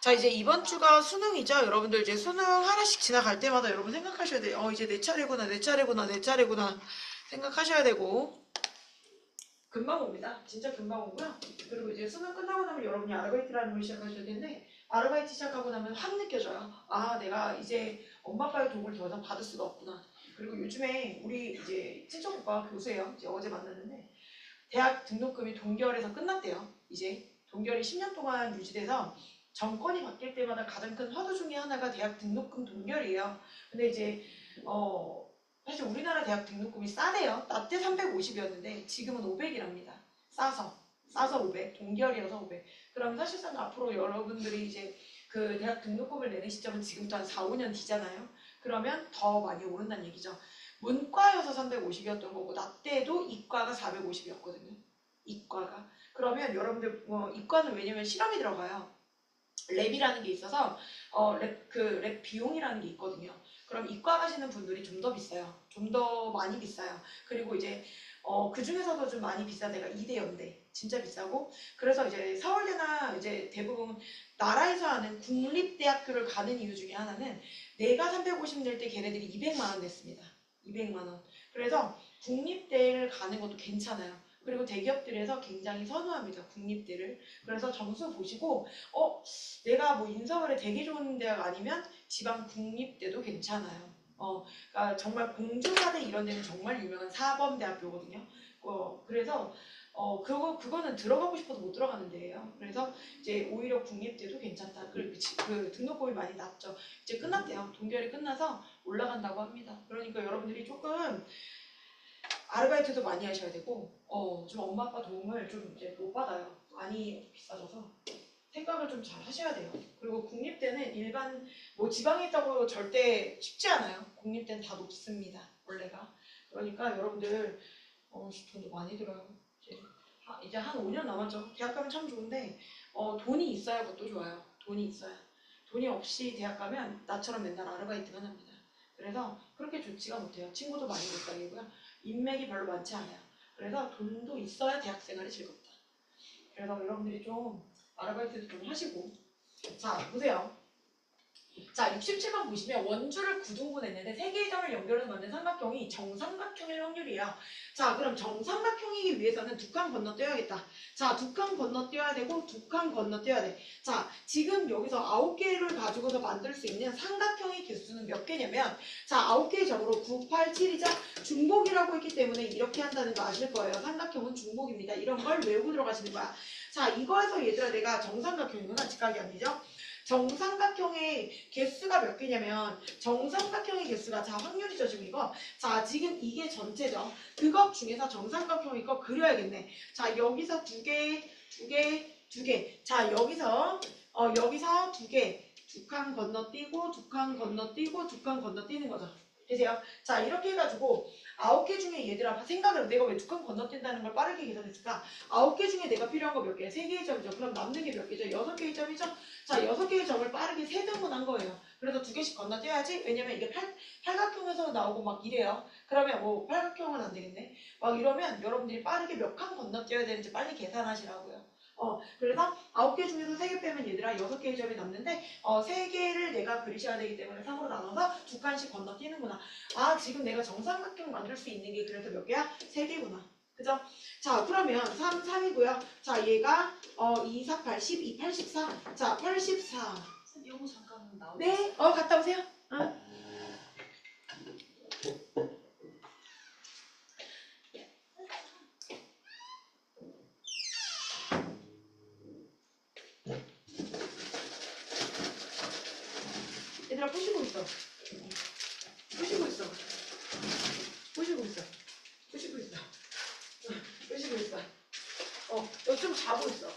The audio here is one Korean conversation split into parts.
자, 이제 이번 주가 수능이죠. 여러분들 이제 수능 하나씩 지나갈 때마다 여러분 생각하셔야 돼요. 이제 내 차례구나, 내 차례구나, 내 차례구나 생각하셔야 되고. 금방 옵니다. 진짜 금방 오고요. 그리고 이제 수능 끝나고 나면 여러분이 아르바이트라는 걸 시작하셔야 되는데, 아르바이트 시작하고 나면 확 느껴져요. 아, 내가 이제 엄마 아빠의 도움을 더 이상 받을 수가 없구나. 그리고 요즘에 우리 이제 친척 오빠 교수예요. 이제 어제 만났는데 대학 등록금이 동결해서 끝났대요. 이제 동결이 10년 동안 유지돼서 정권이 바뀔 때마다 가장 큰 화두 중에 하나가 대학 등록금 동결이에요. 근데 이제 사실 우리나라 대학 등록금이 싸대요. 나 때 350이었는데 지금은 500이랍니다. 싸서 500, 동결이어서 500. 그럼 사실상 앞으로 여러분들이 이제 그 대학 등록금을 내는 시점은 지금부터 한 4, 5년 뒤잖아요. 그러면 더 많이 오른다는 얘기죠. 문과여서 350이었던 거고 나 때도 이과가 450이었거든요. 이과가. 그러면 여러분들 이과는 왜냐면 실험이 들어가요. 랩이라는 게 있어서 랩 비용이라는 게 있거든요. 그럼 이과 가시는 분들이 좀 더 비싸요. 좀 더 많이 비싸요. 그리고 이제 그 중에서도 좀 많이 비싼 데가 이대 연대 진짜 비싸고, 그래서 이제 서울대나 이제 대부분 나라에서 하는 국립대학교를 가는 이유 중에 하나는 내가 350 낼 때 걔네들이 200만 원 냈습니다. 200만 원. 그래서 국립대를 가는 것도 괜찮아요. 그리고 대기업들에서 굉장히 선호합니다. 국립대를. 그래서 점수 보시고 내가 뭐 인서울에 되게 좋은 대학 아니면 지방 국립대도 괜찮아요. 그러니까 정말 공주사대 이런 데는 정말 유명한 사범대학교거든요. 그래서 그거는 들어가고 싶어도 못 들어가는 데예요. 그래서 이제 오히려 국립대도 괜찮다. 그 등록금이 많이 낮죠. 이제 끝났대요. 동결이 끝나서 올라간다고 합니다. 그러니까 여러분들이 조금 아르바이트도 많이 하셔야 되고, 좀 엄마 아빠 도움을 좀 이제 못 받아요. 많이 비싸져서. 생각을 좀 잘 하셔야 돼요. 그리고 국립대는 일반 뭐 지방에 있다고 절대 쉽지 않아요. 국립대는 다 높습니다. 원래가. 그러니까 여러분들 돈도 많이 들어요. 이제 한 5년 남았죠. 대학 가면 참 좋은데 돈이 있어야 그것도 좋아요. 돈이 있어야. 돈이 없이 대학 가면 나처럼 맨날 아르바이트만 합니다. 그래서 그렇게 좋지가 못해요. 친구도 많이 못 사귀고요. 인맥이 별로 많지 않아요. 그래서 돈도 있어야 대학 생활이 즐겁다. 그래서 여러분들이 좀 아르바이트도 좀 하시고. 자, 보세요. 자, 67번 보시면 원주를 9등분 했는데 세 개의 점을 연결해서 만든 삼각형이 정삼각형일 확률이에요. 자, 그럼 정삼각형이기 위해서는 두 칸 건너뛰어야겠다. 자, 두 칸 건너뛰어야 되고 두 칸 건너뛰어야 돼. 자, 지금 여기서 9개를 가지고서 만들 수 있는 삼각형의 개수는 몇 개냐면, 자, 9개의 점으로 9, 8, 7이자 중복이라고 했기 때문에 이렇게 한다는 거 아실 거예요. 삼각형은 중복입니다. 이런 걸 외우고 들어가시는 거야. 자, 이거에서 얘들아 내가 정삼각형이구나. 직각이 아니죠? 정삼각형의 개수가 몇 개냐면, 정삼각형의 개수가, 자, 확률이죠, 지금 이거. 자, 지금 이게 전체죠. 그것 중에서 정삼각형이 거 그려야겠네. 자, 여기서 두 개, 두 개, 두 개. 자, 여기서 두 개. 두 칸 건너뛰고, 두 칸 건너뛰고, 두 칸 건너뛰는 거죠. 되세요? 자, 이렇게 해가지고 9개 중에 얘들아 생각을, 내가 왜 두 칸 건너뛴다는 걸 빠르게 계산했을까? 9개 중에 내가 필요한 거 몇 개? 3개의 점이죠. 그럼 남는 게 몇 개죠? 6개의 점이죠? 자, 6개의 점을 빠르게 세등분한 거예요. 그래서 2개씩 건너뛰어야지. 왜냐면 이게 팔각형에서 나오고 막 이래요. 그러면 뭐 팔각형은 안 되겠네. 막 이러면 여러분들이 빠르게 몇 칸 건너뛰어야 되는지 빨리 계산하시라고요. 그래서 9개 중에서 3개 빼면 얘들아 6개의 점이 남는데 3개를 내가 그리셔야 되기 때문에 3으로 나눠서 두 칸씩 건너뛰는구나. 아, 지금 내가 정삼각형 만들 수 있는 게 그래서 몇 개야? 3개구나. 그죠? 자, 그러면 3, 3이고요. 자, 얘가 2, 4, 8, 12, 84. 자, 84. 요거 잠깐 나오고. 네, 갔다 오세요. 얘들아, 푸시고 있어. 푸시고 있어. 푸시고 있어. 푸시고 있어. 푸시고 있어. 너 좀 자고 있어.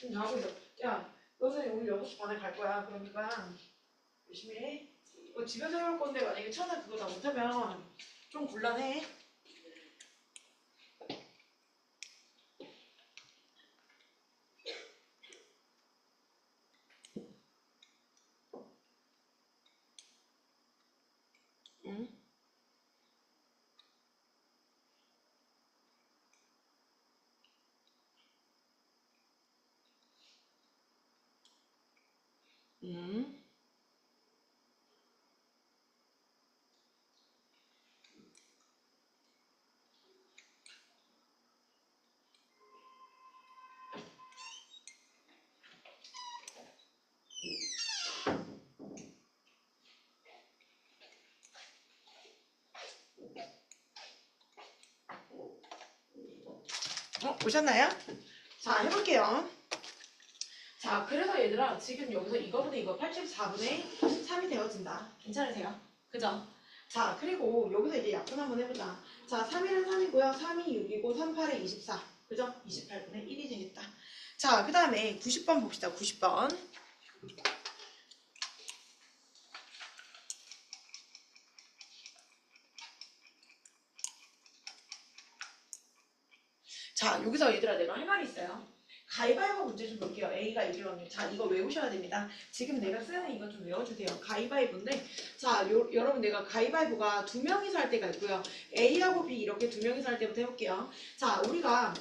좀 자고 있어. 야, 너는 오늘 6시 반에 갈 거야. 그러니까 열심히 해. 집에서 해올 건데 만약에 천안 그거 다 못하면 좀 곤란해. 응? 음. 오셨나요? 자, 해볼게요. 자, 그래서 얘들아, 지금 여기서 이거분의 이거 84분의 3이 되어진다. 괜찮으세요? 그죠? 자, 그리고 여기서 이제 약분 한번 해보자. 자, 3일은 3이고요. 3이 6이고, 3, 8에 24. 그죠? 28분의 1이 되겠다. 자, 그 다음에 90번 봅시다. 90번. 자, 여기서 얘들아, 내가 할 말이 있어요. 가위바위보 문제 좀 볼게요. A가 이길 확률. 자, 이거 외우셔야 됩니다. 지금 내가 쓰는 이거 좀 외워주세요. 가위바위보인데, 자, 여러분 내가 가위바위보가 두 명이서 할 때가 있고요. A하고 B 이렇게 두 명이서 할 때부터 해볼게요. 자, 우리가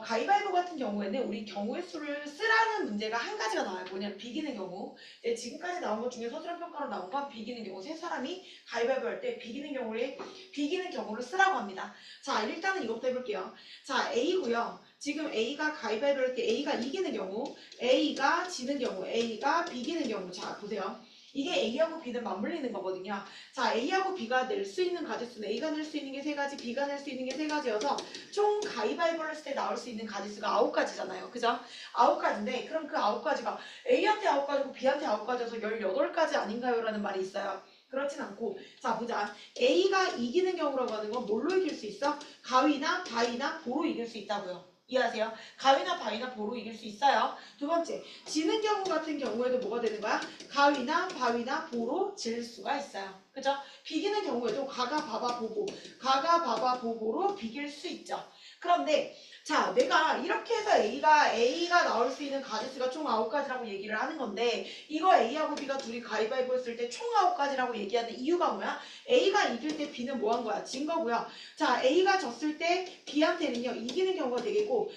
가위바위보 같은 경우에는 우리 경우의 수를 쓰라는 문제가 한 가지가 나와요. 뭐냐면 비기는 경우. 네, 지금까지 나온 것 중에 서술형 평가로 나온 건 비기는 경우. 세 사람이 가위바위보 할 때 비기는 경우를 쓰라고 합니다. 자, 일단은 이것부터 해볼게요. 자, A고요. 지금 A가 가위바위보를 할 때 A가 이기는 경우, A가 지는 경우, A가 비기는 경우. 자, 보세요. 이게 A하고 B는 맞물리는 거거든요. 자, A하고 B가 낼 수 있는 가지수는 A가 낼 수 있는 게 3가지, B가 낼 수 있는 게 3가지여서 총 가위바위보를 했을 때 나올 수 있는 가지수가 9가지잖아요. 그죠? 9가지인데 그럼 그 9가지가 A한테 9가지고 B한테 9가지여서 18가지 아닌가요? 라는 말이 있어요. 그렇진 않고, 자 보자. A가 이기는 경우라고 하는 건 뭘로 이길 수 있어? 가위나 바위나 보로 이길 수 있다고요. 이해하세요? 가위나 바위나 보로 이길 수 있어요. 두 번째, 지는 경우 같은 경우에도 뭐가 되는 거야? 가위나 바위나 보로 질 수가 있어요. 그죠? 비기는 경우에도 가가 바바 보보, 가가 바바 보보로 비길 수 있죠. 그런데 자, 내가 이렇게 해서 A가 나올 수 있는 가지수가 총 9가지라고 얘기를 하는 건데, 이거 A하고 B가 둘이 가위바위보 했을 때 총 9가지라고 얘기하는 이유가 뭐야? A가 이길 때 B는 뭐 한 거야? 진 거고요. 자, A가 졌을 때 B한테는요, 이기는 경우가 되겠고,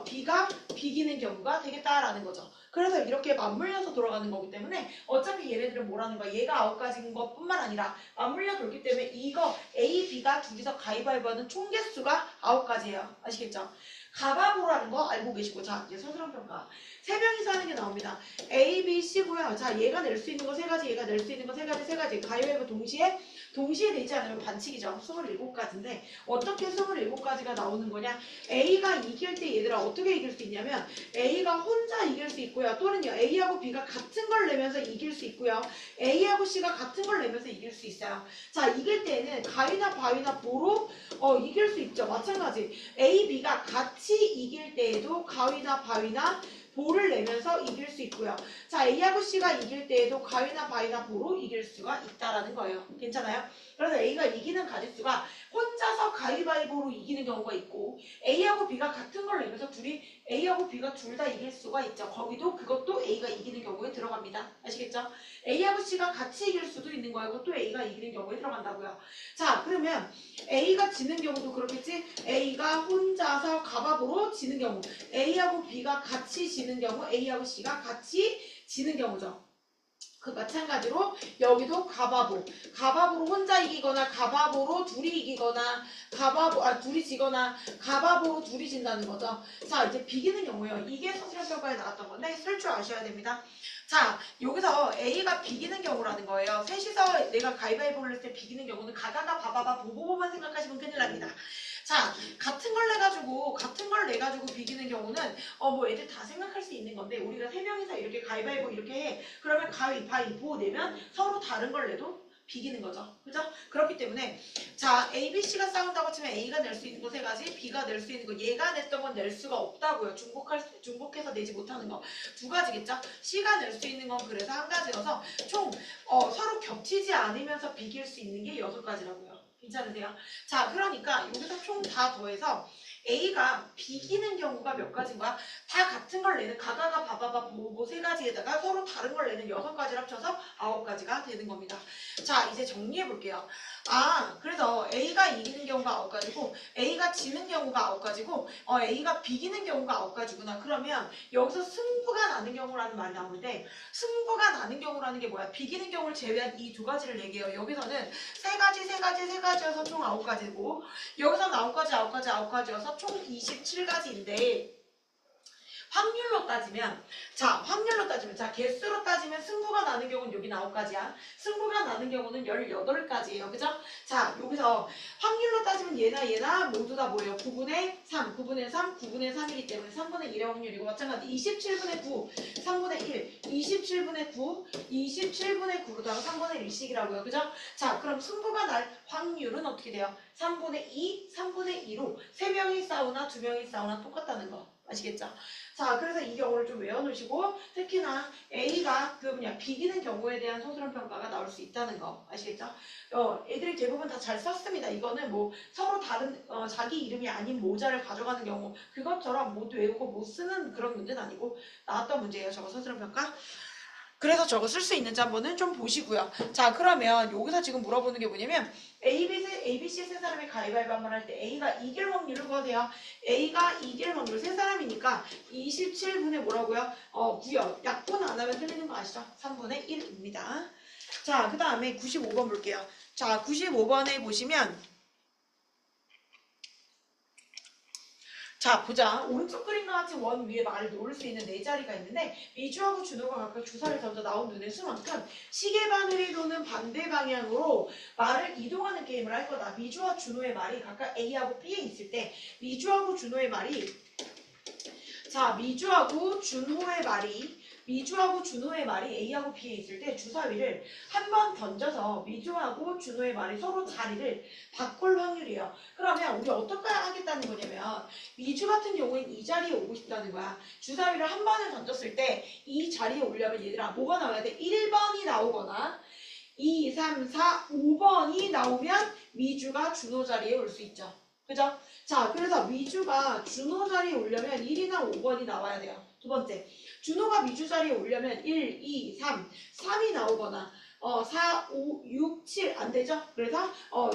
B가 비기는 경우가 되겠다라는 거죠. 그래서 이렇게 맞물려서 돌아가는 거기 때문에 어차피 얘네들은 뭐라는 거야? 얘가 9가지인 것뿐만 아니라 맞물려 돌기 때문에 이거 A, B가 둘이서 가위바위보 하는 총 개수가 9가지예요. 아시겠죠? 가바보라는 거 알고 계시고, 자 이제 서술형 평가 3명이서 하는 게 나옵니다. A, B, C고요. 자, 얘가 낼 수 있는 거 3가지, 얘가 낼 수 있는 거 3가지, 3가지. 가위바위보 동시에 내지 않으면 반칙이죠. 27가지인데 어떻게 27가지가 나오는 거냐? A가 이길 때 얘들아 어떻게 이길 수 있냐면, A가 혼자 이길 수 있고요. 또는요, A하고 B가 같은 걸 내면서 이길 수 있고요. A하고 C가 같은 걸 내면서 이길 수 있어요. 자, 이길 때는 가위나 바위나 보로 이길 수 있죠. 마찬가지. A, B가 같이 이길 때에도 가위나 바위나 보를 내면서 이길 수 있고요. 자, A하고 C가 이길 때에도 가위나 바위나 보로 이길 수가 있다라는 거예요. 괜찮아요? 그래서 A가 이기는 가지수가 혼자서 가위바위보로 이기는 경우가 있고, A하고 B가 같은 걸 내면서 A하고 B가 둘 다 이길 수가 있죠. 그것도 A가 이기는 경우에 들어갑니다. 아시겠죠? A하고 C가 같이 이길 수도 있는 거고, 또 A가 이기는 경우에 들어간다고요. 자, 그러면 A가 지는 경우도 그렇겠지? A가 혼자서 가바보로 지는 경우, A하고 B가 같이 지는 경우, A하고 C가 같이 지는 경우죠. 그 마찬가지로 여기도 가바보로 혼자 이기거나 가바보로 둘이 이기거나 둘이 지거나 가바보로 둘이 진다는 거죠. 자, 이제 비기는 경우예요. 이게 서술형 평가에 나왔던 건데 쓸 줄 아셔야 됩니다. 자, 여기서 A가 비기는 경우라는 거예요. 셋이서 내가 가위바위보를 했을 때 비기는 경우는 가가가 바바바 보보보만 생각하시면 큰일 납니다. 자, 같은 걸 내가지고 비기는 경우는 뭐 애들 다 생각할 수 있는 건데, 우리가 3명이서 이렇게 가위바위보 이렇게 해. 그러면 가위바위보 내면 서로 다른 걸 내도 비기는 거죠. 그죠? 그렇기 때문에 자, A, B, C가 싸운다고 치면 A가 낼 수 있는 거 3가지, B가 낼 수 있는 거 얘가 냈던 건 낼 수가 없다고요. 중복해서 내지 못하는 거 2가지겠죠? C가 낼 수 있는 건 그래서 1가지여서 총 서로 겹치지 않으면서 비길 수 있는 게 6가지라고요. 괜찮으세요? 자, 그러니까 여기서 총 다 더해서 A가 비기는 경우가 몇 가지인 거야? 다 같은 걸 내는 가가가 바바바 보보 세 가지에다가 서로 다른 걸 내는 6가지를 합쳐서 9가지가 되는 겁니다. 자, 이제 정리해 볼게요. 그래서 A가 이기는 경우가 9가지고 A가 지는 경우가 9가지고 A가 비기는 경우가 9가지구나. 그러면 여기서 승부가 나는 경우라는 말이 나오는데 승부가 나는 경우라는 게 뭐야? 비기는 경우를 제외한 이 2가지를 얘기해요. 여기서는 3가지여서 총 9가지고 여기서는 9가지여서 총 27가지인데 확률로 따지면 자, 개수로 따지면 승부가 나는 경우는 여기 9가지야. 승부가 나는 경우는 18가지예요. 그죠? 자, 여기서 확률로 따지면 얘나 모두 다 뭐예요? 9분의 3, 9분의 3이기 때문에 3분의 1의 확률이고 마찬가지 27분의 9, 3분의 1, 27분의 9, 27분의 9로다가 3분의 1씩이라고요. 그죠? 자, 그럼 승부가 날 확률은 어떻게 돼요? 3분의 2, 3분의 2로 3명이 싸우나 2명이 싸우나 똑같다는 거. 아시겠죠? 자, 그래서 이 경우를 좀 외워놓으시고 특히나 A가 비기는 경우에 대한 서술형 평가가 나올 수 있다는 거 아시겠죠? 애들이 대부분 다 잘 썼습니다. 이거는 뭐 서로 다른 자기 이름이 아닌 모자를 가져가는 경우 그것처럼 못 외우고 못 쓰는 그런 문제는 아니고 나왔던 문제예요. 저거 서술형 평가. 그래서 저거 쓸 수 있는지 한번은 좀 보시고요. 자, 그러면 여기서 지금 물어보는 게 뭐냐면 ABC 세 사람이 가위바위보 한번 할 때 A가 이길 확률을 구하세요. A가 이길 확률 세 사람이니까 27분의 뭐라고요? 9요. 약분 안 하면 틀리는 거 아시죠? 3분의 1입니다. 자, 그 다음에 95번 볼게요. 자, 95번에 보시면 자, 보자. 오른쪽 그림과 같이 원 위에 말을 놓을 수 있는 4자리가 있는데 미주하고 준호가 각각 주사를 던져 나온 눈의 수만큼 시계 바늘이 도는 반대 방향으로 말을 이동하는 게임을 할 거다. 미주와 준호의 말이 각각 A하고 B에 있을 때 미주하고 준호의 말이 A하고 B에 있을 때 주사위를 한 번 던져서 미주하고 준호의 말이 서로 자리를 바꿀 확률이에요. 그러면 우리 어떻게 하겠다는 거냐면 미주 같은 경우엔 이 자리에 오고 싶다는 거야. 주사위를 한 번을 던졌을 때 이 자리에 오려면 얘들아 뭐가 나와야 돼? 1번이 나오거나 2, 3, 4, 5번이 나오면 미주가 준호 자리에 올 수 있죠. 그죠? 자, 그래서 미주가 준호 자리에 오려면 1이나 5번이 나와야 돼요. 두 번째, 준호가 미주 자리에 오려면 1, 2, 3, 3이 나오거나 4, 5, 6, 7 안 되죠? 그래서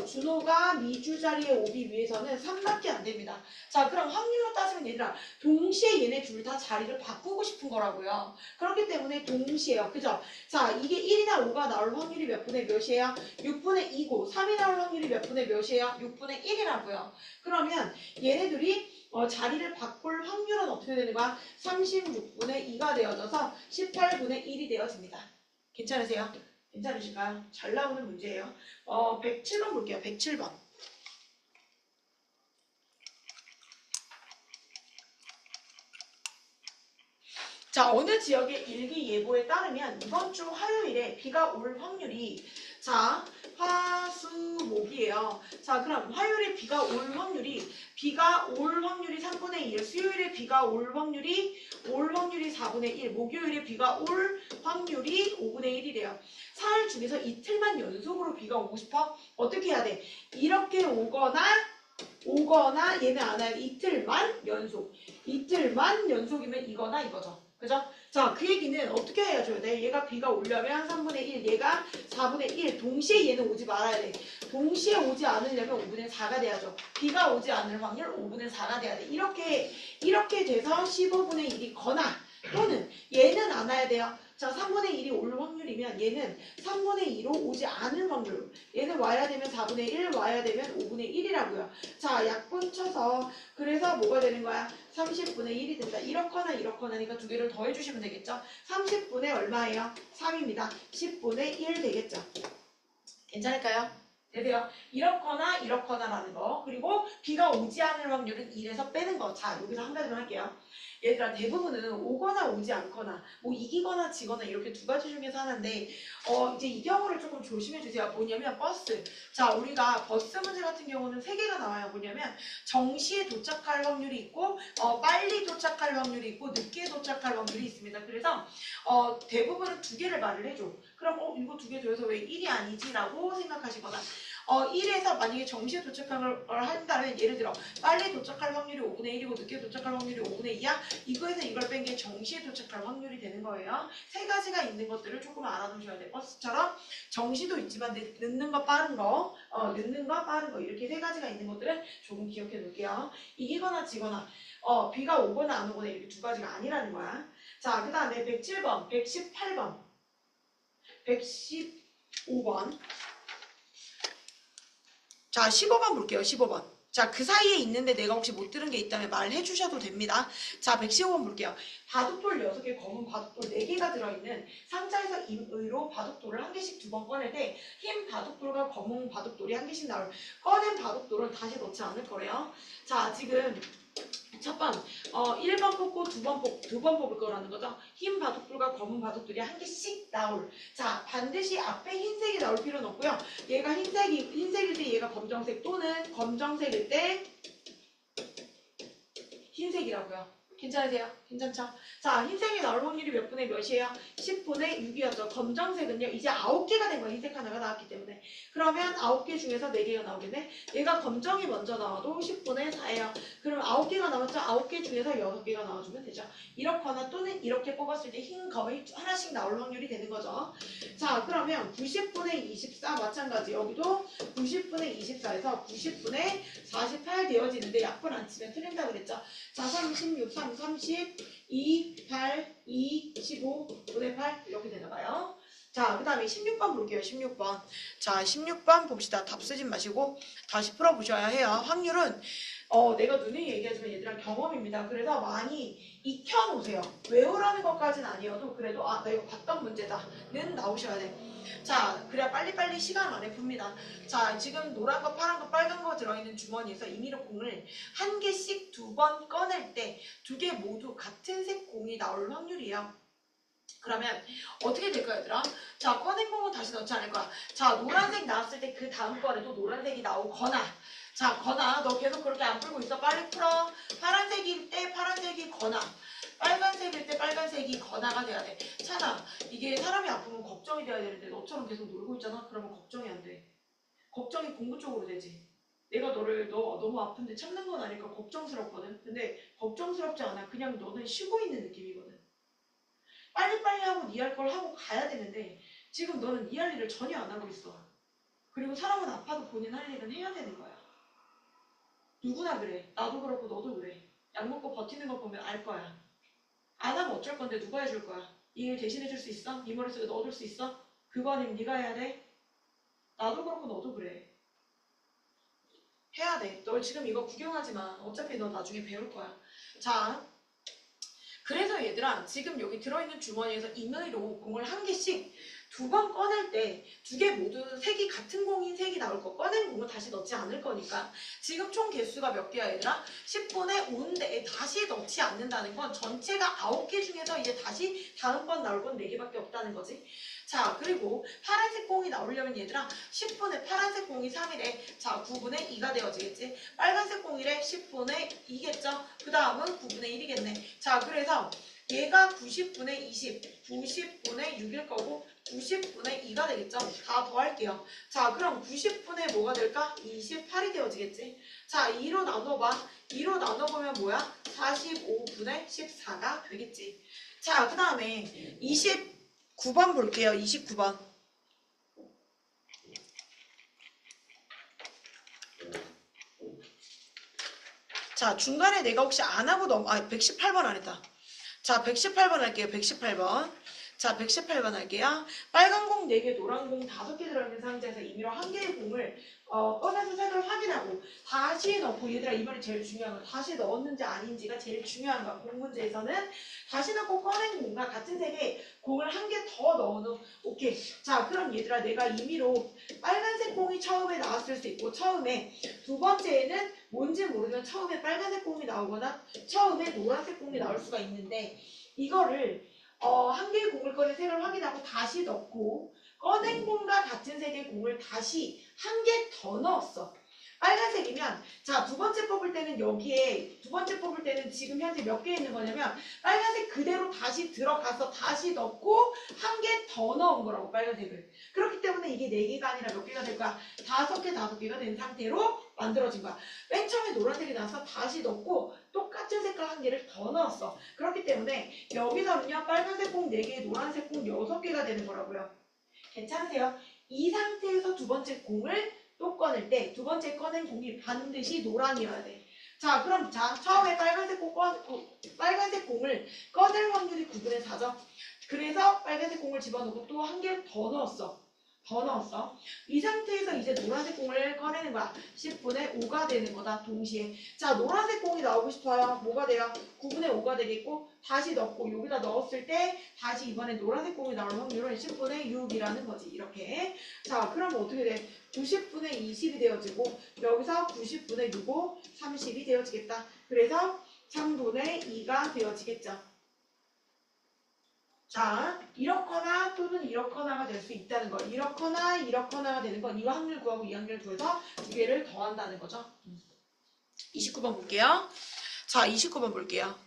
준호가 미주 자리에 오기 위해서는 3밖에 안 됩니다. 자, 그럼 확률로 따지면 얘들아 동시에 얘네 둘 다 자리를 바꾸고 싶은 거라고요. 그렇기 때문에 동시에요. 그죠? 자, 이게 1이나 5가 나올 확률이 몇 분의 몇이에요? 6분의 2고 3이 나올 확률이 몇 분의 몇이에요? 6분의 1이라고요. 그러면 얘네들이 자리를 바꿀 확률은 어떻게 되는 거야? 36분의 2가 되어져서 18분의 1이 되어집니다. 괜찮으세요? 괜찮으실까요? 잘 나오는 문제예요. 107번 볼게요. 107번. 자, 어느 지역의 일기예보에 따르면 이번 주 화요일에 비가 올 확률이 자, 화수목이에요. 자, 그럼 화요일에 비가 올 확률이 3분의 2, 수요일에 비가 올 확률이 4분의 1, 목요일에 비가 올 확률이 5분의 1이래요. 사흘 중에서 이틀만 연속으로 비가 오고 싶어? 어떻게 해야 돼? 이렇게 오거나 얘는 안 와야 돼. 이틀만 연속이면 이거나 이거죠. 그죠? 자, 그 얘기는 어떻게 해줘야 돼? 얘가 비가 오려면 3분의 1, 얘가 4분의 1, 동시에 얘는 오지 말아야 돼. 동시에 오지 않으려면 5분의 4가 돼야죠. 비가 오지 않을 확률 5분의 4가 돼야 돼. 이렇게 돼서 15분의 1이 거나 또는 얘는 안 와야 돼요. 자, 3분의 1이 올 확률이면 얘는 3분의 2로 오지 않을 확률. 얘는 와야 되면 4분의 1, 와야 되면 5분의 1이라고요. 자, 약분 쳐서 그래서 뭐가 되는 거야? 30분의 1이 된다. 이렇거나니까 두 개를 더해주시면 되겠죠? 30분의 얼마예요? 3입니다. 10분의 1 되겠죠? 괜찮을까요? 되세요? 이렇거나라는 거. 그리고 비가 오지 않을 확률은 1에서 빼는 거. 자, 여기서 한 가지만 할게요. 얘들아, 대부분은 오거나 오지 않거나 뭐 이기거나 지거나 이렇게 두 가지 중에서 하나인데 이제 이 경우를 조금 조심해 주세요. 뭐냐면 버스. 자, 우리가 버스 문제 같은 경우는 3개가 나와요. 뭐냐면 정시에 도착할 확률이 있고 빨리 도착할 확률이 있고 늦게 도착할 확률이 있습니다. 그래서 대부분은 2개를 말을 해줘. 그럼 이거 2개 줘서 왜 1이 아니지? 라고 생각하시거나 1에서 만약에 정시에 도착을 한다면 예를 들어 빨리 도착할 확률이 5분의 1이고 늦게 도착할 확률이 5분의 2야. 이거에서 이걸 뺀 게 정시에 도착할 확률이 되는 거예요. 세 가지가 있는 것들을 조금 알아두셔야 돼. 버스처럼 정시도 있지만 늦는 거 빠른 거, 늦는 거 빠른 거 이렇게 세 가지가 있는 것들은 조금 기억해 놓을게요. 이기거나 지거나 비가 오거나 안 오거나 이렇게 두 가지가 아니라는 거야. 자, 그 다음에 107번, 118번, 115번. 자, 15번 볼게요. 15번. 자, 그 사이에 있는데 내가 혹시 못 들은 게 있다면 말해 주셔도 됩니다. 자, 115번 볼게요. 바둑돌 6개, 검은 바둑돌 4개가 들어있는 상자에서 임의로 바둑돌을 한 개씩 2번 꺼낼 때 흰 바둑돌과 검은 바둑돌이 한 개씩 나올 꺼낸 바둑돌은 다시 넣지 않을 거래요. 자, 지금 첫 번, 1번 뽑고 2번 뽑을 거라는 거죠. 흰 바둑돌과 검은 바둑돌이 한 개씩 나올. 자, 반드시 앞에 흰색이 나올 필요는 없고요. 얘가 흰색일 때 얘가 검정색 또는 검정색일 때 흰색이라고요. 괜찮으세요? 괜찮죠? 자, 흰색이 나올 확률이 몇 분의 몇이에요? 10분의 6이었죠. 검정색은요, 이제 9개가 된 거야. 흰색 하나가 나왔기 때문에. 그러면 9개 중에서 4개가 나오겠네? 얘가 검정이 먼저 나와도 10분의 4예요. 그럼 9개가 나왔죠? 9개 중에서 6개가 나와주면 되죠. 이렇거나 또는 이렇게 뽑았을 때 흰 검이 하나씩 나올 확률이 되는 거죠. 자, 그러면 90분의 24 마찬가지. 여기도 90분의 24에서 90분의 48 되어지는데 약분 안 치면 틀린다 그랬죠. 자, 36, 3, 30, 2, 8, 2, 15, 분의 8 이렇게 되나봐요. 자, 그 다음에 16번 볼게요. 16번. 자, 16번 봅시다. 답 쓰지 마시고 다시 풀어보셔야 해요. 확률은 내가 누누이 얘기하지만 얘들아 경험입니다. 그래서 많이 익혀놓으세요. 외우라는 것까지는 아니어도 그래도 나 이거 봤던 문제다는 나오셔야 돼. 자, 그래야 빨리빨리 시간 안에 풉니다. 자, 지금 노란 거, 파란 거, 빨간 거 들어있는 주머니에서 임의로 공을 한 개씩 2번 꺼낼 때 2개 모두 같은 색 공이 나올 확률이에요. 그러면 어떻게 될까요, 얘들아? 자, 꺼낸 공은 다시 넣지 않을 거야. 자, 노란색 나왔을 때 그 다음 번에도 노란색이 나오거나, 자, 거나 너 계속 그렇게 안 풀고 있어. 빨리 풀어. 파란색일 때 파란색이 거나, 빨간색일 때 빨간색이 거나가 돼야 돼. 찬아, 이게 사람이 아프면 걱정이 돼야 되는데 너처럼 계속 놀고 있잖아? 그러면 걱정이 안 돼. 걱정이 공부 쪽으로 되지. 내가 너를 너무 아픈데 참는 건 아니까 걱정스럽거든. 근데 걱정스럽지 않아. 그냥 너는 쉬고 있는 느낌이거든. 빨리빨리 하고 니 할 걸 하고 가야 되는데 지금 너는 니 할 일을 전혀 안 하고 있어. 그리고 사람은 아파도 본인 할 일은 해야 되는 거야. 누구나 그래. 나도 그렇고 너도 그래. 약 먹고 버티는 거 보면 알 거야. 안 하면 어쩔 건데 누가 해줄 거야? 이 일 대신해 줄 수 있어? 네 머릿속에 넣어둘 수 있어? 그거 아니면 네가 해야 돼? 나도 그렇고 너도 그래. 해야 돼. 너 지금 이거 구경하지 마. 어차피 너 나중에 배울 거야. 자, 그래서 얘들아 지금 여기 들어있는 주머니에서 임의로 공을 한 개씩 2번 꺼낼 때 2개 모두 색이 같은 공인 색이 나올 거 꺼낸 공은 다시 넣지 않을 거니까 지금 총 개수가 몇 개야 얘들아? 10분의 5인데 다시 넣지 않는다는 건 전체가 9개 중에서 이제 다시 다음번 나올 건 4개밖에 없다는 거지. 자, 그리고 파란색 공이 나오려면 얘들아 10분의 파란색 공이 3이래. 자, 9분의 2가 되어지겠지. 빨간색 공이래 10분의 2겠죠. 그 다음은 9분의 1이겠네. 자, 그래서 얘가 90분의 20, 90분의 6일 거고 90분의 2가 되겠죠. 다 더할게요. 자, 그럼 90분의 뭐가 될까? 28이 되어지겠지. 자, 2로 나눠봐. 2로 나눠보면 뭐야? 45분의 14가 되겠지. 자, 그 다음에 29번 볼게요. 29번. 자, 중간에 내가 혹시 안 하고 118번 안 했다. 자, 118번 할게요. 118번. 자, 118번 할게요. 빨간 공 4개, 노란 공 5개 들어있는 상자에서 임의로 한 개의 공을 꺼내서 색을 확인하고 다시 넣고, 얘들아 이 말이 제일 중요한 거야. 다시 넣었는지 아닌지가 제일 중요한 거야. 공 문제에서는 다시 넣고 꺼낸 공과 같은 색의 공을 한 개 더 넣어놓은. 오케이. 자, 그럼 얘들아 내가 임의로 빨간색 공이 처음에 나왔을 수 있고, 처음에 두 번째에는 뭔지 모르지만 처음에 빨간색 공이 나오거나 처음에 노란색 공이 나올 수가 있는데, 이거를 한 개의 공을 꺼내 색을 확인하고 다시 넣고 꺼낸 공과 같은 색의 공을 다시 한 개 더 넣었어. 빨간색이면 자, 두 번째 뽑을 때는 여기에 두 번째 뽑을 때는 지금 현재 몇 개 있는 거냐면 빨간색 그대로 다시 들어가서 다시 넣고 한 개 더 더 넣은 거라고 빨간색을. 그렇기 때문에 이게 4개가 아니라 몇 개가 될 거야? 5개, 5개가 된 상태로 만들어진 거야. 맨 처음에 노란색이 나서 다시 넣고 똑같은 색깔 한 개를 더 넣었어. 그렇기 때문에 여기서는요 빨간색 공 4개, 노란색 공 6개가 되는 거라고요. 괜찮으세요? 이 상태에서 두 번째 공을 또 꺼낼 때 두 번째 꺼낸 공이 반드시 노란이어야 돼. 자, 그럼 처음에 빨간색 공을 꺼낼 확률이 9분의 4죠. 그래서 빨간색 공을 집어넣고 또 한 개 더 넣었어. 이 상태에서 이제 노란색 공을 꺼내는 거야. 10분의 5가 되는 거다. 동시에. 자, 노란색 공이 나오고 싶어요. 뭐가 돼요? 9분의 5가 되겠고 다시 넣고 여기다 넣었을 때 다시 이번에 노란색 공이 나올 확률은 10분의 6이라는 거지. 이렇게. 자, 그러면 어떻게 돼? 90분의 20이 되어지고 여기서 90분의 6고 30이 되어지겠다. 그래서 3분의 2가 되어지겠죠. 자, 이렇거나 또는 이렇거나가 될 수 있다는 거. 이렇거나가 되는 건 이 확률 구하고 이 확률 구해서 두 개를 더한다는 거죠. 29번 볼게요. 자, 29번 볼게요.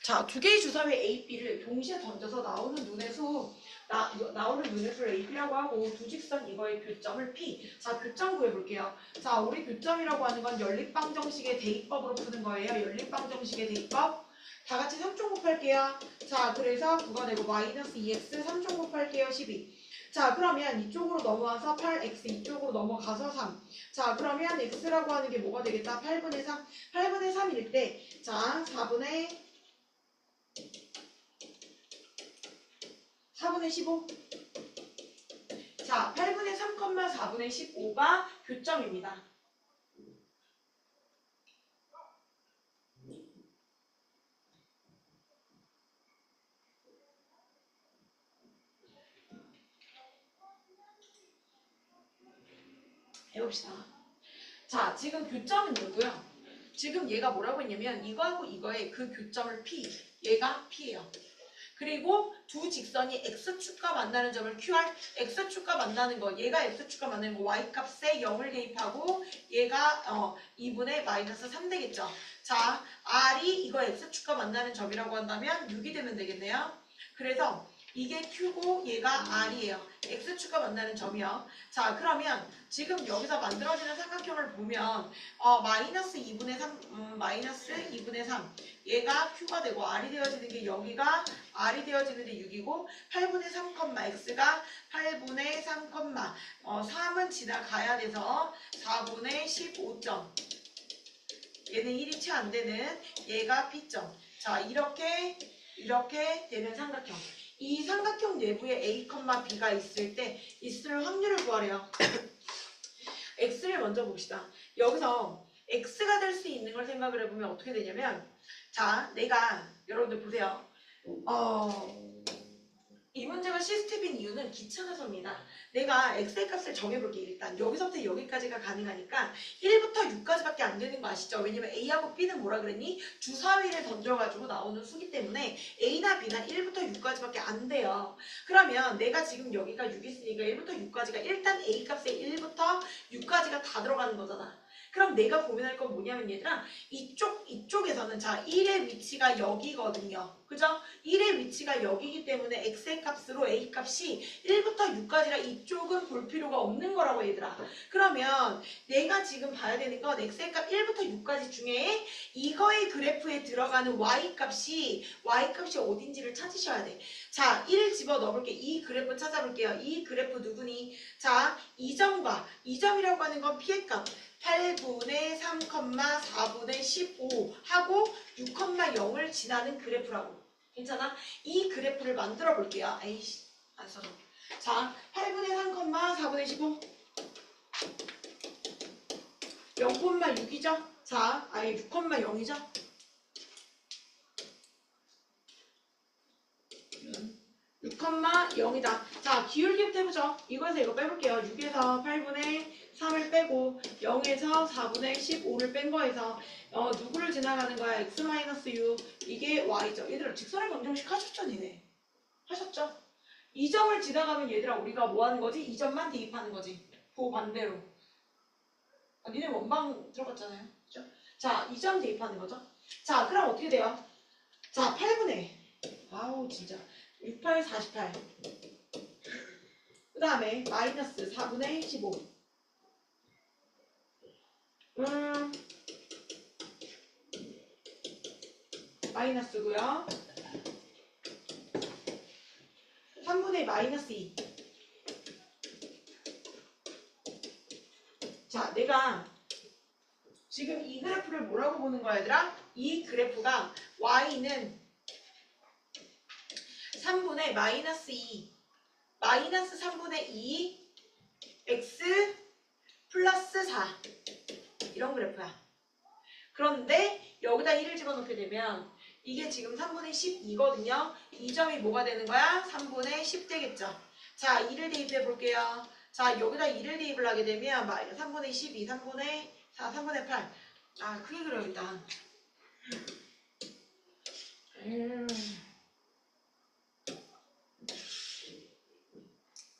자, 두 개의 주사위 A, B를 동시에 던져서 나오는 눈의 수를 A, B라고 하고 두 직선 이거의 교점을 P. 자, 교점 구해볼게요. 자, 우리 교점이라고 하는 건 연립방정식의 대입법으로 푸는 거예요. 연립방정식의 대입법. 다 같이 3종 곱할게요. 자, 그래서 9가 되고 마이너스 2x 3종 곱할게요. 12. 자, 그러면 이쪽으로 넘어와서 8x 이쪽으로 넘어가서 3. 자, 그러면 x라고 하는 게 뭐가 되겠다? 8분의 3. 8분의 3일 때, 자, 4분의 15. 자, 8분의 3, 4분의 15가 교점입니다. 해봅시다. 자, 지금 교점은 이거고요. 지금 얘가 뭐라고 했냐면 이거하고 이거의 그 교점을 P. 얘가 P예요. 그리고 두 직선이 x축과 만나는 점을 QR, x축과 만나는 거, 얘가 x축과 만나는 거 y값에 0을 대입하고 얘가 2분의 마이너스 3 되겠죠. 자, r이 이거 x축과 만나는 점이라고 한다면 6이 되면 되겠네요. 그래서 이게 Q고 얘가 R이에요. X축과 만나는 점이요. 자, 그러면 지금 여기서 만들어지는 삼각형을 보면 마이너스 2분의 3, 마이너스 2분의 3 얘가 Q가 되고 R이 되어지는 게 여기가 R이 되어지는 게 6이고 8분의 3, X가 8분의 3, 3은 지나가야 돼서 4분의 15점. 얘는 1이 채 안 되는 얘가 P점. 자, 이렇게 되는 삼각형. 이 삼각형 내부에 A, B가 있을 때 있을 확률을 구하래요. X를 먼저 봅시다. 여기서 X가 될 수 있는 걸 생각을 해보면 어떻게 되냐면 자, 내가 여러분들 보세요. 이 문제가 시스템인 이유는 귀찮아서입니다. 내가 엑셀 값을 정해볼게. 일단 여기서부터 여기까지가 가능하니까 1부터 6까지밖에 안 되는 거 아시죠? 왜냐면 A하고 B는 뭐라 그랬니? 주사위를 던져가지고 나오는 수기 때문에 A나 B나 1부터 6까지밖에 안 돼요. 그러면 내가 지금 여기가 6 있으니까 1부터 6까지가 일단 A 값에 1부터 6까지가 다 들어가는 거잖아. 그럼 내가 고민할 건 뭐냐면 얘들아, 이쪽에서는 자 1의 위치가 여기거든요. 그죠? 1의 위치가 여기기 때문에 x의 값으로 a 값이 1부터 6까지라 이쪽은 볼 필요가 없는 거라고 얘들아. 그러면 내가 지금 봐야 되는 건 x의 값 1부터 6까지 중에 이거의 그래프에 들어가는 y 값이 어딘지를 찾으셔야 돼. 자, 1 집어넣어볼게. 이 그래프 찾아볼게요. 이 그래프 누구니? 자, 이 점이라고 하는 건 p의 값. 8분의 3, 4분의 15 하고 6,0을 지나는 그래프라고. 괜찮아? 이 그래프를 만들어 볼게요. 에이씨, 안 써도. 자, 8분의 3, 4분의 15. 0,6이죠? 자, 아예 6,0이죠? 6,0이다. 자, 기울기부터 해보죠. 이거에서 이거 빼볼게요. 6에서 8분의 3을 빼고 0에서 4분의 15를 뺀 거에서 누구를 지나가는 거야? x-u 이게 y죠. 얘들아 직선의 방정식 하셨죠? 니네? 하셨죠? 이 점을 지나가면 얘들아 우리가 뭐 하는 거지? 이 점만 대입하는 거지. 그 반대로. 니네 원방 들어갔잖아요. 그죠? 자, 이 점 대입하는 거죠. 자, 그럼 어떻게 돼요? 자, 8분의 아우 진짜 68, 48. 그 다음에 마이너스 4분의 15. 마이너스고요. 3분의 마이너스 2. 자, 내가 지금 이 그래프를 뭐라고 보는 거야, 얘들아? 이 그래프가 y는 3분의 마이너스 2, 마이너스 3분의 2, x 플러스 4 이런 그래프야. 그런데 여기다 1을 집어넣게 되면 이게 지금 3분의 12거든요. 이 점이 뭐가 되는 거야? 3분의 10 되겠죠. 자, 2를 대입해 볼게요. 자, 여기다 2를 대입을 하게 되면 3분의 12, 3분의 4, 3분의 8. 아, 크게 그려야겠다.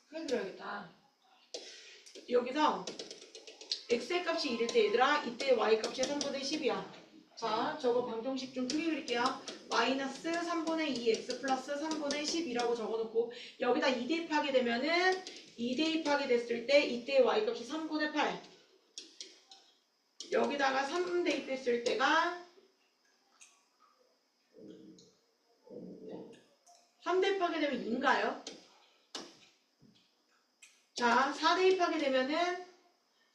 크게 그려야겠다. 여기서 x의 값이 1일 때 얘들아, 이때 y 값이 3분의 10이야. 자, 저거 방정식 좀 크게 그릴게요. 마이너스 3분의 2x 플러스 3분의 10이라고 적어놓고 여기다 2 대입하게 되면은 2 대입하게 됐을 때 이때 y 값이 3분의 8. 여기다가 3 대입했을 때가 3 대입하게 되면 2인가요? 자, 4 대입하게 되면은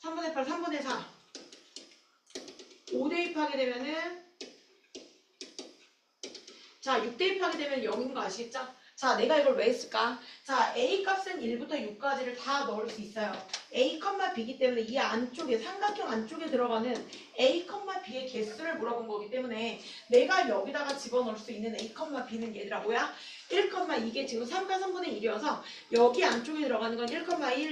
3분의 8, 3분의 4. 5 대입하게 되면은 자, 6 대입하게 되면 0인 거 아시겠죠? 자, 내가 이걸 왜 했을까? 자, a 값은 1부터 6까지를 다 넣을 수 있어요. a, b이기 때문에 이 안쪽에 삼각형 안쪽에 들어가는 a, b의 개수를 물어본 거기 때문에 내가 여기다가 집어넣을 수 있는 a, b는 얘들아 뭐야? 1, 이게 지금 3과 3분의 1이어서 여기 안쪽에 들어가는 건 1,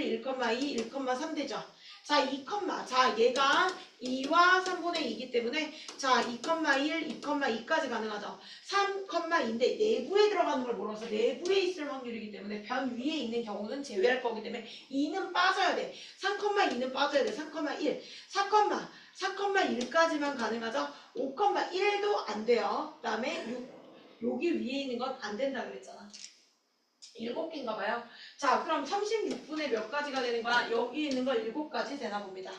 1, 1,2, 1,3 되죠. 자, 2, 자, 얘가 2와 3분의 2이기 때문에 자, 2,1, 2,2까지 가능하죠. 3,2인데 내부에 들어가는 걸 몰라서 내부에 있을 확률이기 때문에 변 위에 있는 경우는 제외할 거기 때문에 2는 빠져야 돼. 3,2는 빠져야 돼. 3,1, 4,1까지만 가능하죠. 5,1도 안 돼요. 그 다음에 6, 여기 위에 있는 건 안 된다 그랬잖아. 7개인가 봐요. 자, 그럼 36분의 몇 가지가 되는 거야? 여기 있는 거 7가지 되나 봅니다.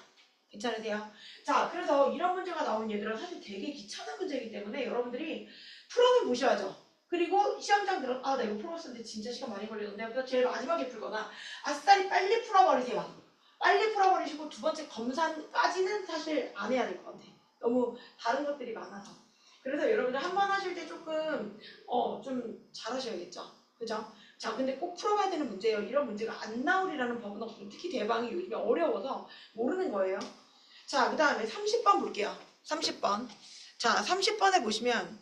괜찮으세요? 자, 그래서 이런 문제가 나오는 얘들은 사실 되게 귀찮은 문제이기 때문에 여러분들이 풀어는 보셔야죠. 그리고 시험장 들어, 아, 나 이거 풀었었는데 진짜 시간 많이 걸리는데 그래서 제일 마지막에 풀거나 아싸리 빨리 풀어버리세요. 빨리 풀어버리시고 두 번째 검사까지는 사실 안 해야 될 것 같아. 너무 다른 것들이 많아서. 그래서 여러분들 한 번 하실 때 조금 좀 잘하셔야겠죠. 그죠? 자, 근데 꼭 풀어봐야 되는 문제예요. 이런 문제가 안 나오리라는 법은 없어요. 특히 대방이 요즘에 어려워서 모르는 거예요. 자, 그 다음에 30번 볼게요. 30번. 자, 30번에 보시면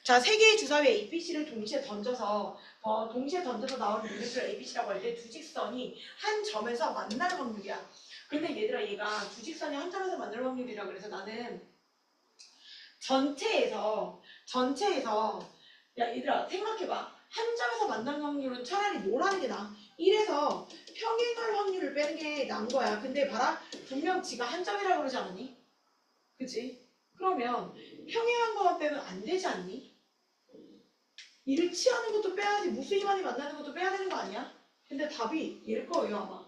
자, 세 개의 주사위 A, B, C를 동시에 던져서 나오는 문제수를 A, B, C라고 할 때 두 직선이 한 점에서 만날 확률이야. 근데 얘들아, 얘가 두 직선이 한 점에서 만날 확률이라 그래서 나는 전체에서 야, 얘들아 생각해봐. 한 점에서 만날 확률은 차라리 뭘 하는 게 나아? 1에서 평행할 확률을 빼는 게 나은 거야. 근데 봐라, 분명 지가 한 점이라고 그러지 않았니? 그치? 그러면 평행한 것만 빼면 안 되지 않니? 일치하는 것도 빼야지. 무수히만이 만나는 것도 빼야 되는 거 아니야? 근데 답이 얘일 거예요 아마.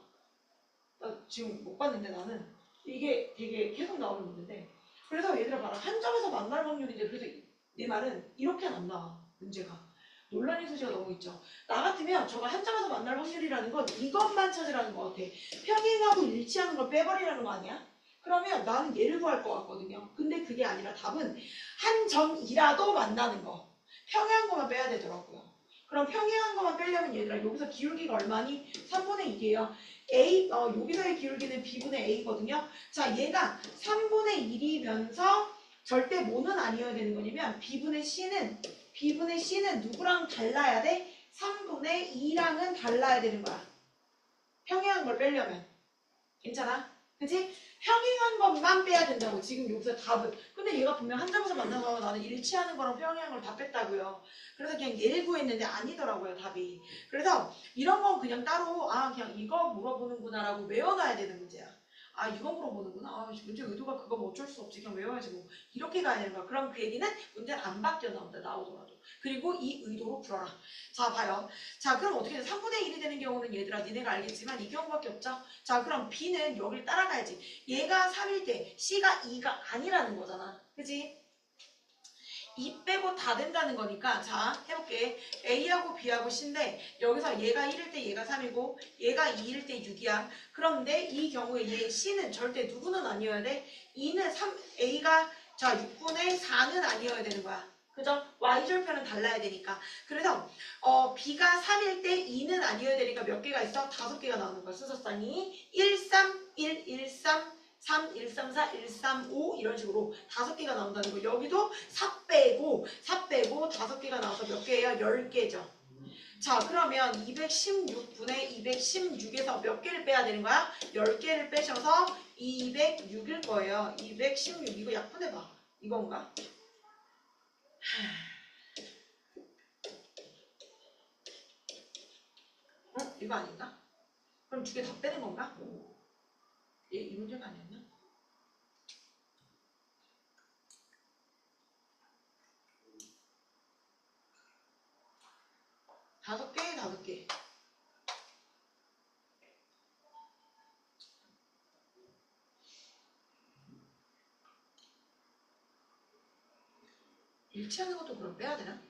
나 지금 못 봤는데 나는 이게 되게 계속 나오는 문제인데 그래서 얘들아 봐라, 한 점에서 만날 확률인데 그래서 내 말은 이렇게는 안 나와 문제가. 논란의 소지가 너무 있죠. 나 같으면 저거 한 점에서 만날 확률이라는 건 이것만 찾으라는 것 같아. 평행하고 일치하는 걸 빼버리라는 거 아니야? 그러면 나는 얘를 구할 것 같거든요. 근데 그게 아니라 답은 한 점이라도 만나는 거. 평행한 것만 빼야 되더라고요. 그럼 평행한 것만 빼려면 얘들아 여기서 기울기가 얼마니? 3분의 2예요. 여기서의 기울기는 B분의 A거든요. 자, 얘가 3분의 1이면서 절대 뭐는 아니어야 되는 거냐면 B분의 C는 누구랑 달라야 돼? 3분의 2랑은 달라야 되는 거야. 평행한 걸 빼려면. 괜찮아? 그치? 평행한 것만 빼야 된다고 지금 여기서 답은. 근데 얘가 분명 한 점에서 만나서 나는 일치하는 거랑 평행한 걸 다 뺐다고요. 그래서 그냥 얘를 구했는데 아니더라고요 답이. 그래서 이런 건 그냥 따로 그냥 이거 물어보는구나 라고 외워놔야 되는 문제야. 아 이거 물어보는구나. 아 문제 의도가 그거면 어쩔 수 없지. 그냥 외워야지 뭐. 이렇게 가야 되는 거야. 그럼 그 얘기는 문제는 안 바뀌어 나오더라도. 그리고 이 의도로 풀어라. 자 봐요. 자 그럼 어떻게 돼? 3분의 1이 되는 경우는 얘들아 니네가 알겠지만 이 경우밖에 없죠. 자 그럼 B는 여기를 따라가야지. 얘가 3일 때 C가 2가 아니라는 거잖아. 그지? 2 빼고 다 된다는 거니까 자 해볼게. A하고 B하고 C인데 여기서 얘가 1일 때 얘가 3이고 얘가 2일 때 6이야. 그런데 이 경우에 얘 C는 절대 누구는 아니어야 돼? 2는 3, A가 자 6분의 4는 아니어야 되는 거야. 그죠? Y절편은 달라야 되니까. 그래서 B가 3일 때 2는 아니어야 되니까 몇 개가 있어? 5개가 나오는 거야. 순서쌍이 1, 3, 1, 1, 3 3, 1, 3, 4, 1, 3, 5 이런 식으로 5개가 나온다는 거. 여기도 4 빼고 5개가 나와서 몇 개예요? 10개죠. 자 그러면 216분의 216에서 몇 개를 빼야 되는 거야? 10개를 빼셔서 206일 거예요. 216 이거 약분해봐. 이건가? 이거 아닌가? 그럼 2개 더 빼는 건가? 이 문제가 아니었나? 다섯 개. 일치하는 것도 그럼 빼야 되나?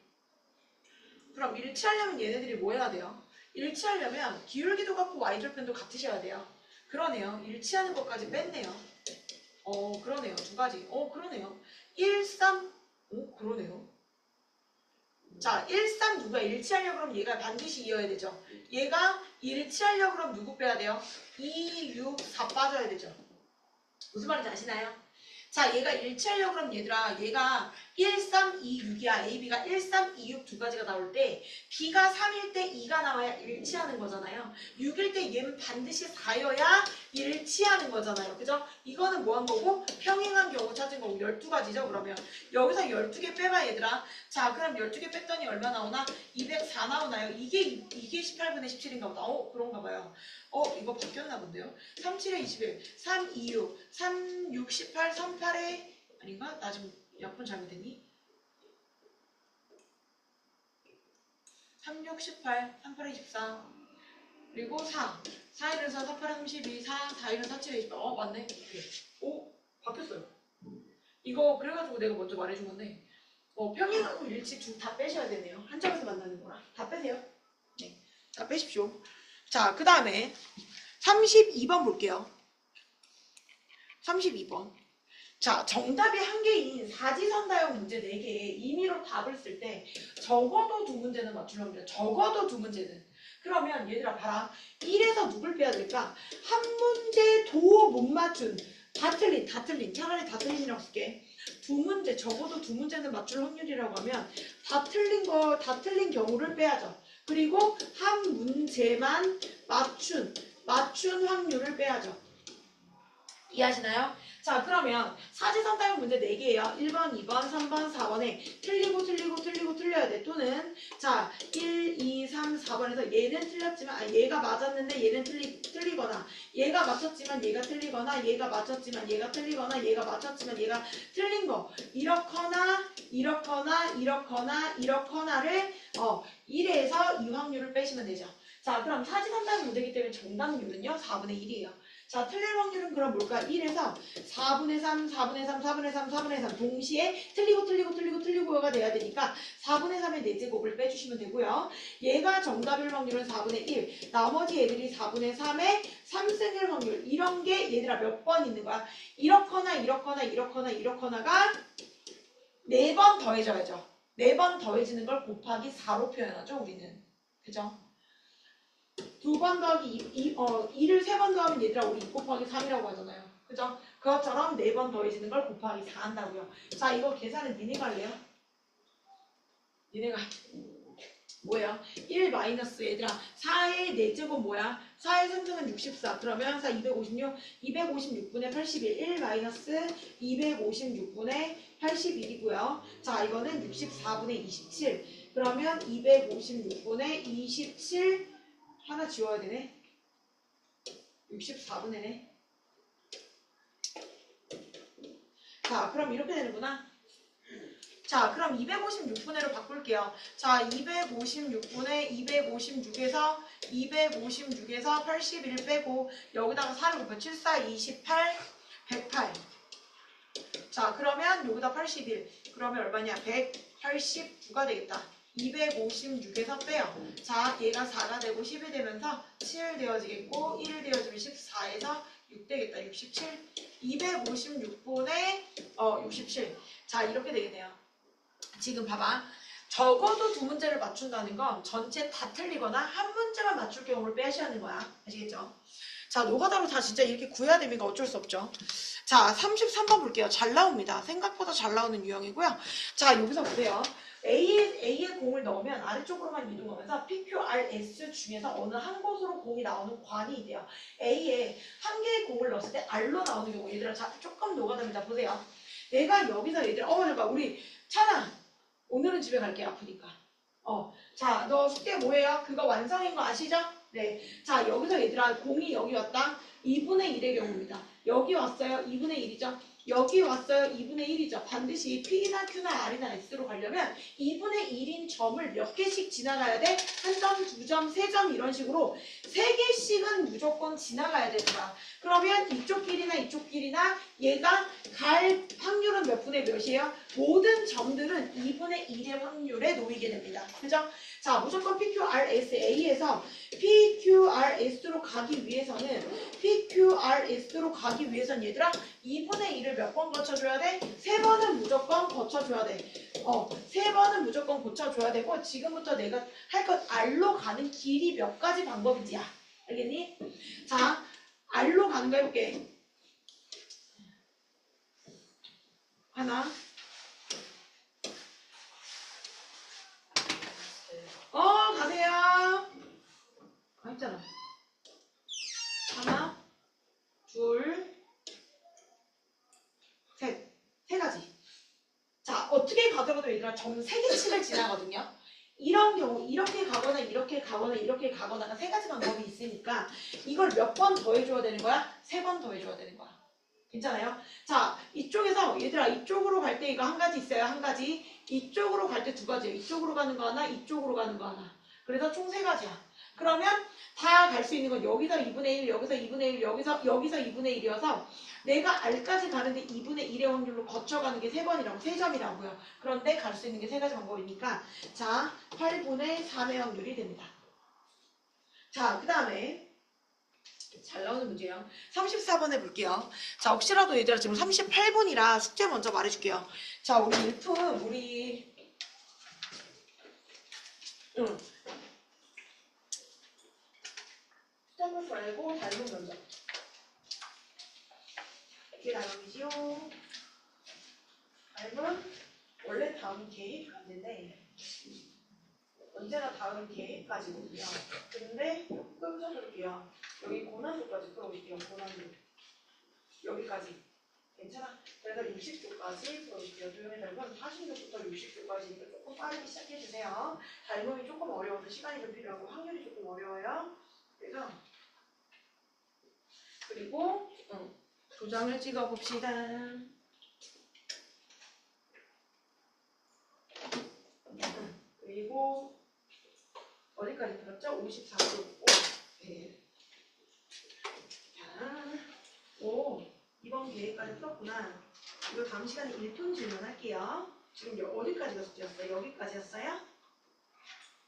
그럼 일치하려면 얘네들이 뭐 해야 돼요? 일치하려면 기울기도 같고 y절편도 같으셔야 돼요. 그러네요. 일치하는 것까지 뺐네요. 그러네요. 2가지. 그러네요. 1, 3. 그러네요. 자, 1, 3 누가 일치하려고 그러면 얘가 반드시 이어야 되죠. 얘가 일치하려고 그러면 누구 빼야 돼요? 2, 6, 4 빠져야 되죠. 무슨 말인지 아시나요? 자, 얘가 일치하려고 그러면 얘들아, 얘가 1, 3, 2, 6이야. AB가 1, 3, 2, 6 두 가지가 나올 때 B가 3일 때 2가 나와야 일치하는 거잖아요. 6일 때 얘는 반드시 4여야 일치하는 거잖아요. 그죠? 이거는 뭐 한 거고? 평행한 경우 찾은 거고 12가지죠, 그러면. 여기서 12개 빼봐, 얘들아. 자, 그럼 12개 뺐더니 얼마 나오나? 204 나오나요? 이게 18분의 17인가 보다. 그런가 봐요. 이거 바뀌었나 본데요? 37에 21, 3, 2, 6, 3, 6, 18, 3, 8에 아닌가? 나 지금 약분 잘못했니? 3, 6, 18, 3, 8에 24 그리고 4, 4일은 4, 4, 8에 32, 4, 4일은 4, 7에 28 맞네? 오케이. 바뀌었어요. 이거 그래가지고 내가 먼저 말해준 건데 평행하고 일치 둘 다 빼셔야 되네요. 한 점에서 만나는 거라. 다 빼세요. 네, 다 빼십시오. 자, 그 다음에 32번 볼게요. 32번. 자, 정답이 한 개인 사지선다형 문제 4개에 임의로 답을 쓸 때 적어도 2문제는 맞추려고 그래요. 적어도 2문제는. 그러면 얘들아 봐라. 1에서 누굴 빼야 될까? 한 문제도 못 맞춘. 다 틀린. 차라리 다 틀린이라고 쓸게. 2문제, 적어도 2문제는 맞출 확률이라고 하면 다 틀린 경우를 빼야죠. 그리고 한 문제만 맞춘 확률을 빼야죠. 이해하시나요? 자, 그러면 사지선다형 문제 4개예요. 1번, 2번, 3번, 4번에 틀리고 틀려야 돼. 또는 자, 1, 2, 3, 4번에서 얘는 틀렸지만 얘가 맞았는데 얘는 틀리거나 얘가 맞췄지만 얘가 틀리거나 얘가 맞췄지만 얘가 틀리거나 얘가 맞췄지만 얘가 틀린 거 이렇거나를 1에서 이 확률을 빼시면 되죠. 자, 그럼 사지선다형 문제이기 때문에 정답률은요 4분의 1이에요. 자, 틀릴 확률은 그럼 뭘까? 1에서 4분의 3, 4분의 3, 4분의 3, 4분의 3 동시에 틀리고가 돼야 되니까 4분의 3의 4제곱을 빼주시면 되고요. 얘가 정답일 확률은 4분의 1, 나머지 애들이 4분의 3의 3승일 확률. 이런 게 얘들아 몇 번 있는 거야? 이렇거나가 4번 더해져야죠. 4번 더해지는 걸 곱하기 4로 표현하죠, 우리는. 그죠? 2번 더하기 2를 3번 더하면 얘들아 우리 2 곱하기 3이라고 하잖아요. 그죠? 그것처럼 4번 더해지는 걸 곱하기 4 한다고요. 자, 이거 계산은 니네가 할래요? 니네가 뭐예요? 1 마이너스 얘들아 4의 4제곱 뭐야? 4의 3승은 64. 그러면 4 256 256분의 81 1 마이너스 256분의 81이고요. 자, 이거는 64분의 27. 그러면 256분의 27 하나 지워야 되네. 64분의네. 자, 그럼 이렇게 되는구나. 자, 그럼 256분의로 바꿀게요. 자, 256분의 256에서 81 빼고 여기다가 4를 곱해 7, 4, 28, 108. 자, 그러면 여기다 81. 그러면 얼마냐? 189가 되겠다. 256에서 빼요. 자, 얘가 4가 되고 10이 되면서 7 되어지겠고 1 되어지면 14에서 6 되겠다. 67. 256분의 67. 자, 이렇게 되겠네요. 지금 봐봐. 적어도 두 문제를 맞춘다는 건 전체 다 틀리거나 한 문제만 맞출 경우를 빼시하는 거야. 아시겠죠? 자, 노가다로 다 진짜 이렇게 구해야 됩니까? 어쩔 수 없죠. 자, 33번 볼게요. 잘 나옵니다. 생각보다 잘 나오는 유형이고요. 자, 여기서 보세요. A에 공을 넣으면 아래쪽으로만 이동하면서 PQRS 중에서 어느 한 곳으로 공이 나오는 관이 돼요. A에 한 개의 공을 넣었을 때 R로 나오는 경우. 얘들아, 자, 조금 노가다입니다. 보세요. 내가 여기서 얘들아, 잠깐, 우리 찬아, 오늘은 집에 갈게. 아프니까. 자, 너 숙제 뭐예요? 그거 완성인 거 아시죠? 네. 자, 여기서 얘들아, 공이 여기 왔다. 2분의 1의 경우입니다. 여기 왔어요. 2분의 1이죠. 여기 왔어요. 2분의 1이죠. 반드시 P나 Q나 R이나 S로 가려면 2분의 1인 점을 몇 개씩 지나가야 돼? 한 점, 두 점, 세 점 이런 식으로 세 개씩은 무조건 지나가야 되는 거야. 그러면 이쪽 길이나 이쪽 길이나 얘가 갈 확률은 몇 분의 몇이에요? 모든 점들은 2분의 1의 확률에 놓이게 됩니다. 그죠? 자, 무조건 PQRS A에서 PQRS로 가기 위해서는 얘들아 2분의 1을 몇 번 거쳐줘야 돼? 3번은 무조건 거쳐줘야 돼. 3번은 무조건 거쳐줘야 되고 지금부터 내가 할 것 R로 가는 길이 몇 가지 방법이지야. 알겠니? 자, R로 가는 거 해볼게. 하나. 가세요. 했잖아. 하나, 둘, 셋. 세 가지. 자, 어떻게 가더라도 얘들아 점 3개씩을 지나거든요. 이런 경우 이렇게 가거나 이렇게 가거나 이렇게 가거나가 세 가지 방법이 있으니까 이걸 몇 번 더 해줘야 되는 거야? 3번 더 해줘야 되는 거야. 괜찮아요? 자, 이쪽에서 얘들아 이쪽으로 갈 때 이거 한 가지 있어요. 한 가지. 이쪽으로 갈 때 2가지예요. 이쪽으로 가는 거 하나, 이쪽으로 가는 거 하나. 그래서 총 3가지야. 그러면 다 갈 수 있는 건 여기서 2분의 1, 여기서 2분의 1, 여기서 2분의 1이어서 내가 R까지 가는데 2분의 1의 확률로 거쳐가는 게 3번이라고, 3점이라고요. 그런데 갈 수 있는 게 3가지 방법이니까 자, 8분의 3의 확률이 됩니다. 자, 그 다음에 잘 나오는 문제요. 34번 해볼게요. 자, 혹시라도 얘들아 지금 38분이라 숙제 먼저 말해줄게요. 자, 우리 일품, 수정문 말고 닮은 먼저. 이게 닮음이지요. 닮은, 원래 다음 계획까지인데, 언제나 다음 계획까지거든요. 근데 조금 써볼게요. 여기 고난도까지 풀어볼게요. 고난도. 여기까지. 괜찮아? 그래서 60조까지 풀어볼게요. 조용히 닮은 46부터 60조까지니까 조금 빠르게 시작해주세요. 닮음이 조금 어려워서 시간이 좀 필요하고 확률이 조금 어려워요. 그래서 그리고 도장을 찍어봅시다. 그리고 어디까지 풀었죠? 54조. 네. 자, 이번 계획까지 풀었구나. 이거 다음 시간에 1분 질문할게요. 지금 어디까지가 숙제였어요? 여기까지였어요?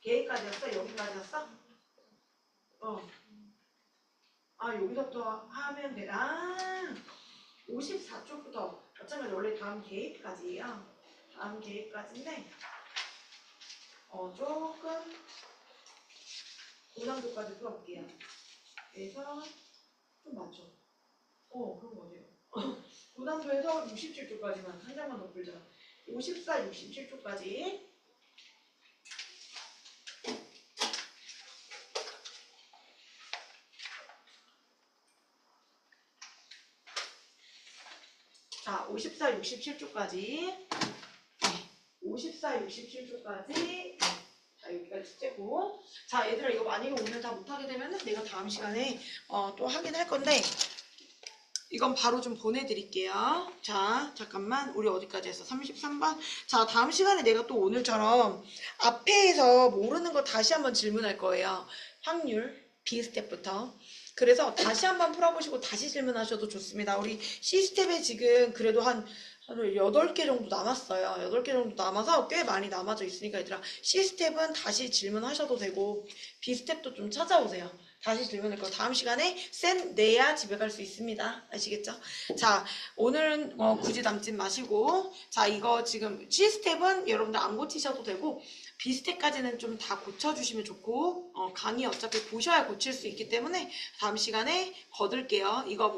계획까지였어? 여기까지였어? 여기서부터 하면 돼. 54쪽부터 어쩌면 원래 다음 계획까지예요. 다음 계획까지인데 조금 고난도까지 풀어볼게요. 그래서 좀 맞죠? 그런 거 같아요. 고난도에서 67쪽까지만 한 장만 더 풀자. 54, 67쪽까지. 자, 54, 67쪽까지. 54, 67쪽까지. 자, 여기가 숙제고. 자, 얘들아, 이거 만약에 오늘 다 못하게 되면 내가 다음 시간에 또 하긴 할 건데, 이건 바로 좀 보내드릴게요. 자, 잠깐만. 우리 어디까지 했어? 33번. 자, 다음 시간에 내가 또 오늘처럼 앞에서 모르는 거 다시 한번 질문할 거예요. 확률, B스텝부터. 그래서 다시 한번 풀어보시고 다시 질문하셔도 좋습니다. 우리 C스텝에 지금 그래도 한 8개 정도 남았어요. 8개 정도 남아서 꽤 많이 남아져 있으니까 얘들아 C스텝은 다시 질문하셔도 되고 B스텝도 좀 찾아오세요. 다시 질문할 거 다음 시간에 쌤 내야 집에 갈 수 있습니다. 아시겠죠? 자, 오늘은 굳이 남지 마시고 자, 이거 지금 C스텝은 여러분들 안 고치셔도 되고 B스텝까지는 좀 다 고쳐주시면 좋고 강의 어차피 보셔야 고칠 수 있기 때문에 다음 시간에 거둘게요. 이거